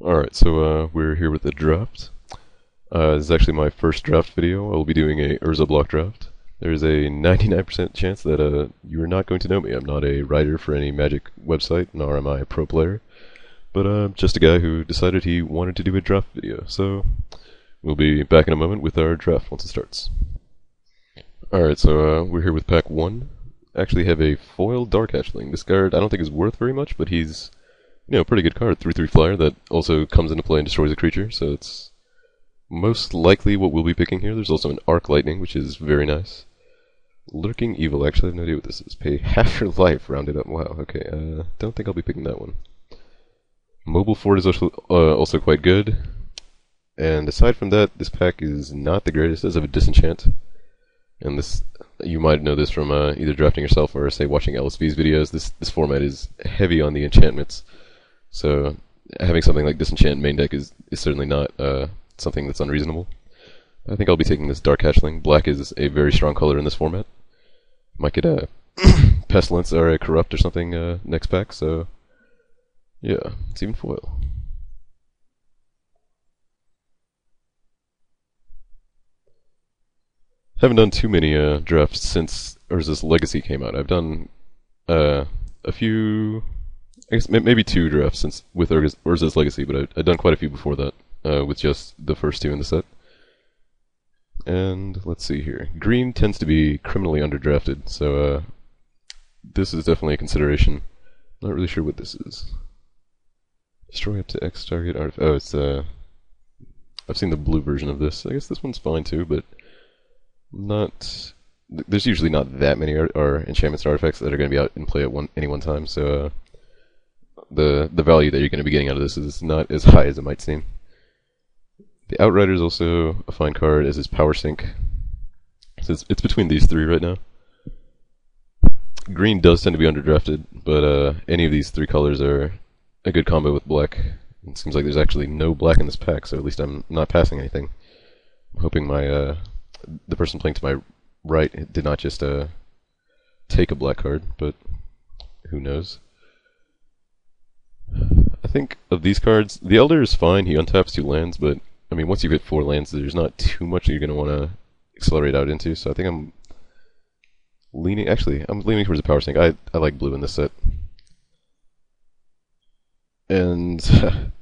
Alright, so we're here with the draft. This is actually my first draft video. I'll be doing a Urza block draft. There's a 99% chance that you are not going to know me. I'm not a writer for any Magic website, nor am I a pro player. But just a guy who decided he wanted to do a draft video. So we'll be back in a moment with our draft once it starts. Alright, so we're here with pack 1. Actually have a foil Dark Hatchling. This card I don't think is worth very much, but he's pretty good card. 3/3 flyer that also comes into play and destroys a creature, so it's most likely what we'll be picking here. There's also an Arc Lightning, which is very nice. Lurking Evil, actually I have no idea what this is. Pay half your life, rounded up. Wow, okay, don't think I'll be picking that one. Mobile Fort is also quite good. And aside from that, this pack is not the greatest. It does have a Disenchant. And this, you might know this from either drafting yourself or, say, watching LSV's videos. This format is heavy on the enchantments. So having something like Disenchant main deck is certainly not something that's unreasonable. I think I'll be taking this Dark Hatchling. Black is a very strong color in this format. Might get a Pestilence or a Corrupt or something next pack, so yeah, it's even foil. Haven't done too many drafts since Urza's Legacy came out. I've done a few, I guess maybe 2 drafts since with Urza's Legacy, but I've done quite a few before that with just the first 2 in the set. And let's see here. Green tends to be criminally underdrafted, so this is definitely a consideration. Not really sure what this is. Destroy up to X target artifact. Oh, it's I've seen the blue version of this. I guess this one's fine too, but not. There's usually not that many or enchantments or artifacts that are going to be out in play at any one time, so the value that you're going to be getting out of this is not as high as it might seem. The Outrider is also a fine card, as is Power Sink. So it's between these 3 right now. Green does tend to be underdrafted, but any of these 3 colors are a good combo with black. It seems like there's actually no black in this pack, so at least I'm not passing anything. I'm hoping my the person playing to my right did not just take a black card, but who knows. I think of these cards, the Elder is fine. He untaps 2 lands, but I mean, once you hit 4 lands, there's not too much you're going to want to accelerate out into, so I think I'm leaning towards the Power Sink. I like blue in this set. And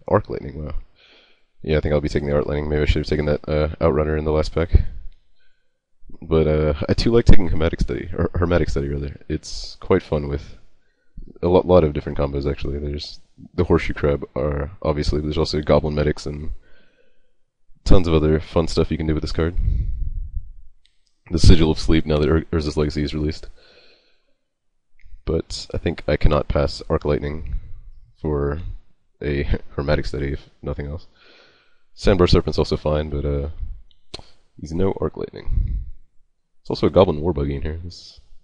Arc Lightning, wow. Yeah, I think I'll be taking the Arc Lightning. Maybe I should have taken that Outrunner in the last pack. But I do like taking Hermetic Study, rather. It's quite fun with a lot of different combos, actually. There's the Horseshoe Crab, obviously, but there's also Goblin Medics and tons of other fun stuff you can do with this card. The Sigil of Sleep, now that Urza's Legacy is released. But I think I cannot pass Arc Lightning for a Hermetic Study, if nothing else. Sandbar Serpent's also fine, but he's no Arc Lightning. There's also a Goblin Warbuggy in here,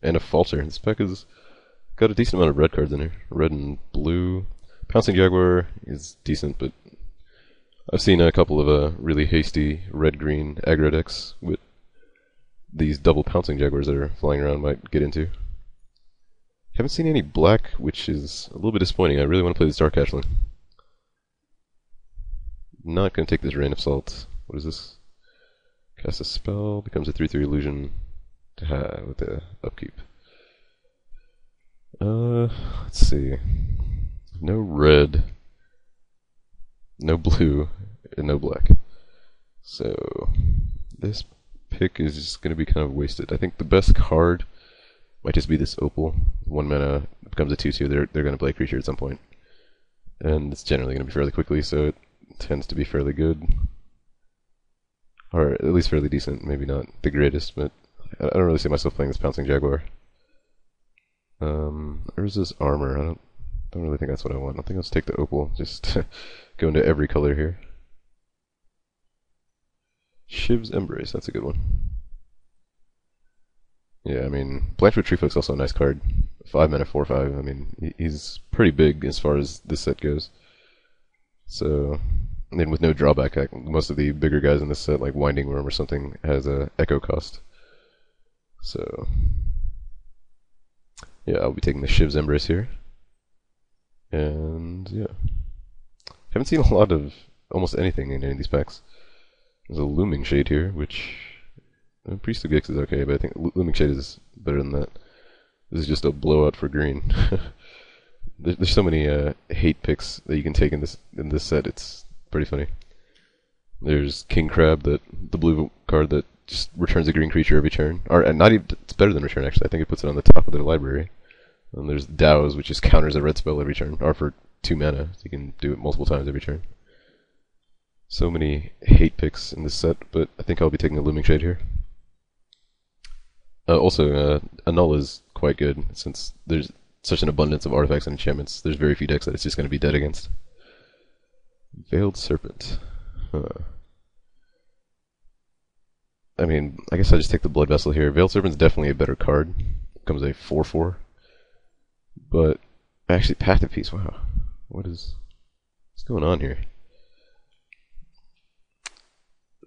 and a Falter. This pack has got a decent amount of red cards in here. Red and blue. Pouncing Jaguar is decent, but I've seen a couple of really hasty red-green aggro decks with these double Pouncing Jaguars that are flying around might get into. Haven't seen any black, which is a little bit disappointing. I really want to play this Dark Hatchling. Not going to take this Rain of Salt. What is this? Cast a spell, becomes a 3/3 illusion with the upkeep. Let's see. No red, no blue, and no black. So this pick is just going to be kind of wasted. I think the best card might just be this Opal. 1 mana becomes a 2/2. They're going to play a creature at some point, and it's generally going to be fairly quickly, so it tends to be fairly good, or at least fairly decent. Maybe not the greatest, but I don't really see myself playing this Pouncing Jaguar. Urza's Armor. I don't really think that's what I want. I think I'll just take the Opal. Just go into every color here. Shiv's Embrace. That's a good one. Yeah, I mean, Blanchwood Treefolk's also a nice card. 5 mana, 4/5. I mean, he's pretty big as far as this set goes. So, and then with no drawback, most of the bigger guys in this set, like Winding Worm or something, has a Echo cost. So, yeah, I'll be taking the Shiv's Embrace here. And, yeah. Haven't seen a lot of almost anything in any of these packs. There's a Looming Shade here, which Priest of Gix is okay, but I think Looming Shade is better than that. This is just a blowout for green. There's so many hate picks that you can take in this set. It's pretty funny. There's King Crab, the blue card that just returns a green creature every turn, or not even. It's better than return actually. I think it puts it on the top of their library. And there's Dows, which just counters a red spell every turn, or for 2 mana, so you can do it multiple times every turn. So many hate picks in this set, but I think I'll be taking a Looming Shade here. Also, Annul is quite good, since there's such an abundance of artifacts and enchantments. There's very few decks that it's just going to be dead against. Veiled Serpent. Huh. I mean, I guess I'll just take the Blood Vessel here. Veiled Serpent's definitely a better card. It comes a 4/4. But, actually, Path of Peace, wow. What's going on here?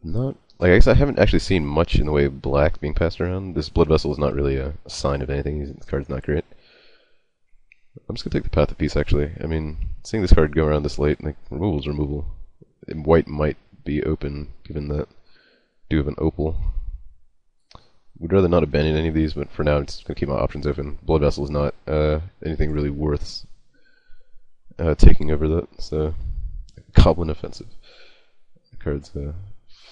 Not, like, I guess I haven't actually seen much in the way of black being passed around. This Blood Vessel is not really a sign of anything. This card's not great. I'm just gonna take the Path of Peace, actually. I mean, seeing this card go around this late, like, removal's removal. And white might be open, given that I do have an Opal. Would rather not abandon any of these, but for now, I'm just gonna keep my options open. Blood Vessel is not anything really worth taking over that, so Goblin Offensive. The card's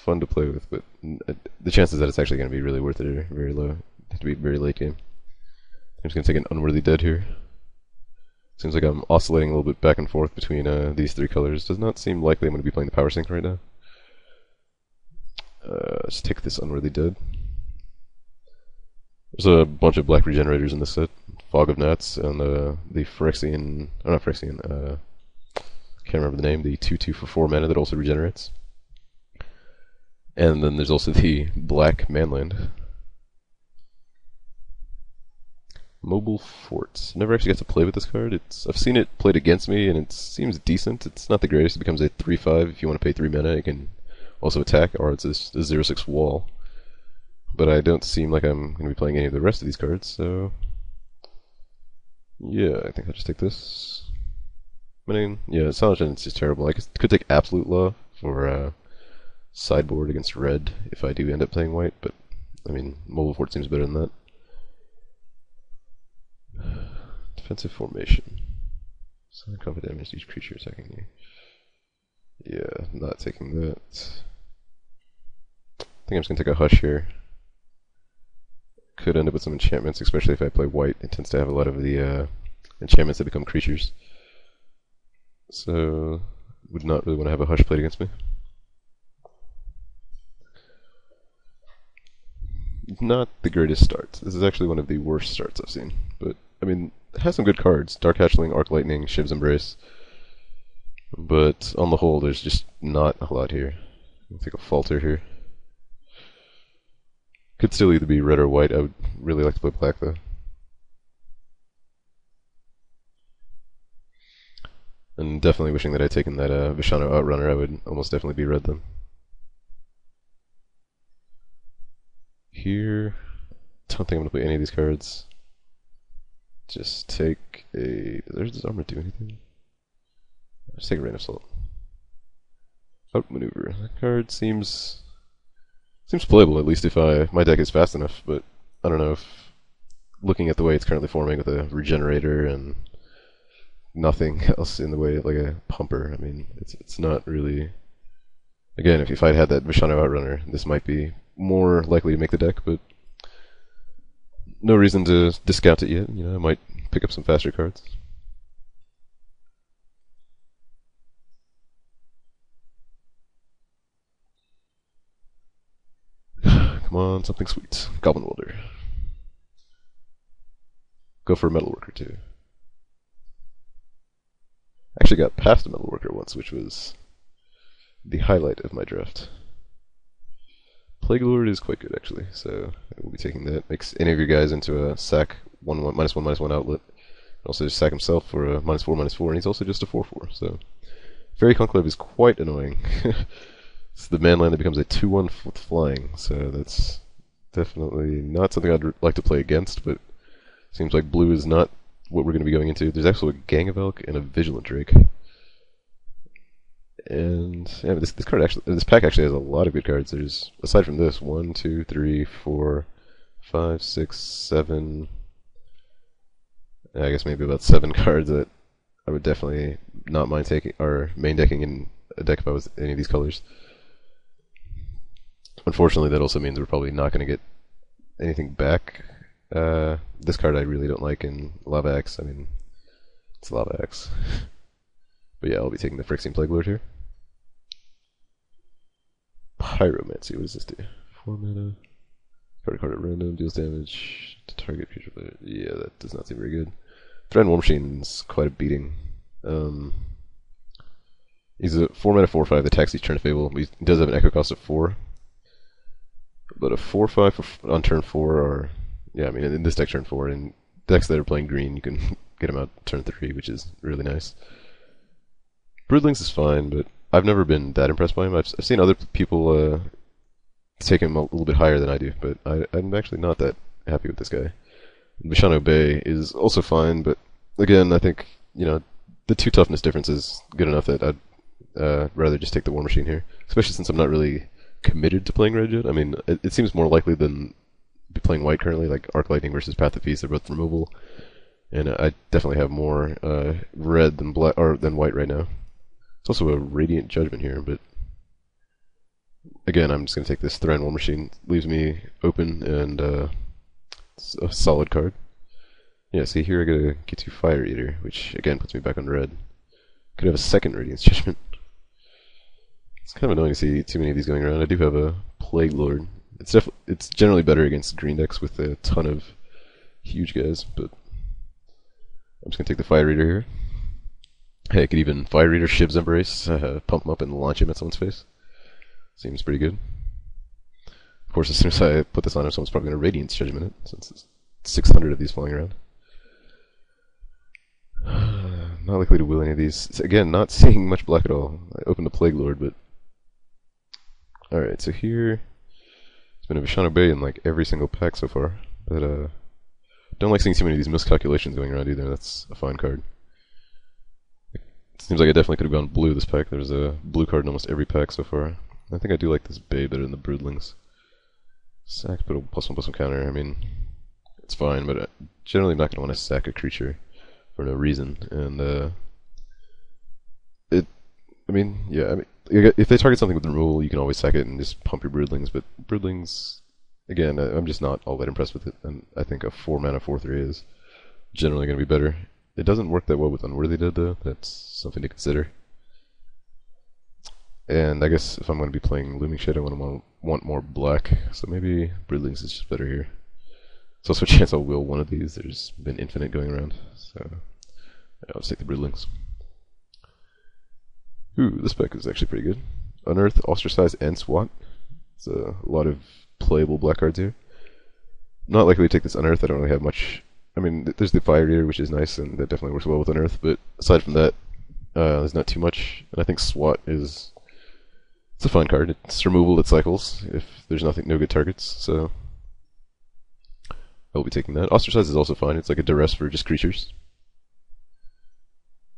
fun to play with, but the chances that it's actually going to be really worth it are very low. It has to be very late game. I'm just going to take an Unworthy Dead here. Seems like I'm oscillating a little bit back and forth between these 3 colors. Does not seem likely I'm going to be playing the Power Sync right now. Let's take this Unworthy Dead. There's a bunch of black regenerators in this set. Fog of Gnats and the Phyrexian, oh not Phyrexian, can't remember the name, the 2/2 for 4 mana that also regenerates. And then there's also the black Manland. Mobile Fort. Never actually got to play with this card. I've seen it played against me and it seems decent. It's not the greatest. It becomes a 3/5 if you want to pay 3 mana. You can also attack, or it's a 0/6 wall. But I don't seem like I'm going to be playing any of the rest of these cards, so yeah, I think I'll just take this. I mean, yeah, Silent Gen's just terrible. I could take Absolute Law for sideboard against red if I do end up playing white, but I mean, Mobile Fort seems better than that. Defensive Formation. Sign combat damage to each creature attacking you. Yeah, not taking that. I think I'm just going to take a Hush here. Could end up with some enchantments, especially if I play white. It tends to have a lot of the enchantments that become creatures. So, would not really want to have a Hush played against me. Not the greatest start. This is actually one of the worst starts I've seen. But, I mean, it has some good cards. Dark Hatchling, Arc Lightning, Shiv's Embrace. But, on the whole, there's just not a lot here. I'll take a Falter here. Could still either be red or white. I would really like to play black, though. And definitely wishing that I'd taken that Vishano Outrunner. I would almost definitely be red then. Here, don't think I'm going to play any of these cards. Just take a... Does this armor do anything? Just take a Rain of Salt. Outmaneuver. That card seems playable, at least if my deck is fast enough, but I don't know if looking at the way it's currently forming with a Regenerator and nothing else in the way, like a Pumper, I mean, it's not really... Again, if I'd had that Vishano Outrunner, this might be more likely to make the deck, but no reason to discount it yet. You know, I might pick up some faster cards. Come on, something sweet. Goblin Welder. Go for a Metalworker too. Actually got past a Metalworker once, which was the highlight of my draft. Plague Lord is quite good actually, so I will be taking that. Makes any of your guys into a sack -1/-1/-1 outlet. And also just sack himself for a -4/-4, and he's also just a 4/4. So Fairy Conclave is quite annoying. It's the manland that becomes a 2/1 with flying, so that's definitely not something I'd like to play against, but seems like blue is not what we're going to be going into. There's actually a Gang of Elk and a Vigilant Drake. And yeah, this pack actually has a lot of good cards. There's, aside from this, 1, 2, 3, 4, 5, 6, 7. I guess maybe about 7 cards that I would definitely not mind taking or main decking in a deck if I was any of these colors. Unfortunately, that also means we're probably not going to get anything back. This card I really don't like in Lava X. I mean, it's Lava X. But yeah, I'll be taking the Phyrexian Plague Lord here. Pyromancy, what does this do? 4 mana. Card a card at random, deals damage to target future player. Yeah, that does not seem very good. Threat and War Machine's quite a beating. He's a 4 mana 4/5 that attacks each turn of Fable. He does have an Echo cost of 4. But a 4/5 on turn 4 are, yeah, I mean, in this deck turn 4, in decks that are playing green, you can get him out turn 3, which is really nice. Broodlings is fine, but I've never been that impressed by him. I've seen other people take him a little bit higher than I do, but I'm actually not that happy with this guy. Vishano Bay is also fine, but again, I think, you know, the 2 toughness difference is good enough that I'd rather just take the War Machine here, especially since I'm not really committed to playing red yet. I mean, it seems more likely than be playing white currently, like Arc Lightning versus Path of Peace. They're both removable, and I definitely have more red than black or than white right now. It's also a Radiant Judgment here, but again, I'm just going to take this Thran War Machine. Leaves me open, and it's a solid card. Yeah, see here I get a G2 Fire Eater, which again puts me back on red. Could have a second Radiance Judgment. It's kind of annoying to see too many of these going around. I do have a Plague Lord. It's generally better against green decks with a ton of huge guys, but I'm just going to take the Fire Eater here. Hey, I could even Fire Eater Shiv's Embrace, pump him up and launch him at someone's face. Seems pretty good. Of course, as soon as I put this on him, someone's probably going to Radiance Judgment it, since there's 600 of these flying around. Not likely to will any of these. Again, not seeing much black at all. I opened the Plague Lord, but... Alright, so here... It's been a Vishano Bay in like every single pack so far. But, don't like seeing too many of these miscalculations going around either. That's a fine card. It seems like I definitely could have gone blue this pack. There's a blue card in almost every pack so far. I think I do like this Bay better than the Broodlings. Sack, put a +1/+1 counter. I mean, it's fine, but generally I'm not going to want to sack a creature for no reason. And, I mean, if they target something with removal, you can always sack it and just pump your Broodlings. But Broodlings, again, I'm just not all that impressed with it. And I think a 4 mana 4/3 is generally going to be better. It doesn't work that well with Unworthy Dead, though. That's something to consider. And I guess if I'm going to be playing Looming Shadow, I want more black. So maybe Broodlings is just better here. There's also a chance I'll will one of these. There's been infinite going around. So yeah, I'll just take the Broodlings. Ooh, this pack is actually pretty good. Unearth, Ostracize, and Swat. It's a lot of playable black cards here. Not likely to take this Unearth. I don't really have much. I mean, there's the Fire Eater, which is nice, and that definitely works well with Unearth. But aside from that, there's not too much. And I think Swat is... It's a fun card. It's removal that cycles if there's no good targets. So I'll be taking that. Ostracize is also fine. It's like a duress for just creatures.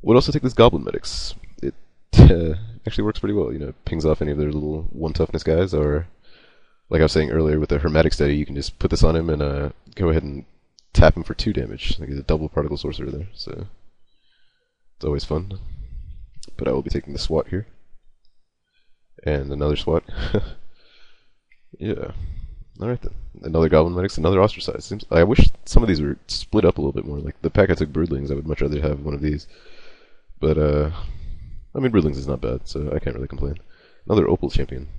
Would also take this Goblin Medics. It actually works pretty well. You know, it pings off any of their little 1 toughness guys, or like I was saying earlier with the Hermetic Steady, you can just put this on him and go ahead and tap him for 2 damage. Like he's a double particle sorcerer there, so it's always fun. But I will be taking the Swat here. And another Swat. Yeah. Alright then. Another Goblin Medics, another Ostracize. I wish some of these were split up a little bit more. Like the pack I took Broodlings, I would much rather have one of these. But, I mean, Broodlings is not bad, so I can't really complain. Another Opal Champion.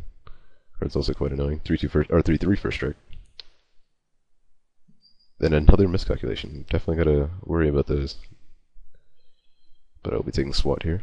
Card's also quite annoying. 3/2 first, or 3/3 first strike. Then another miscalculation. Definitely gotta worry about those. But I'll be taking the Swat here.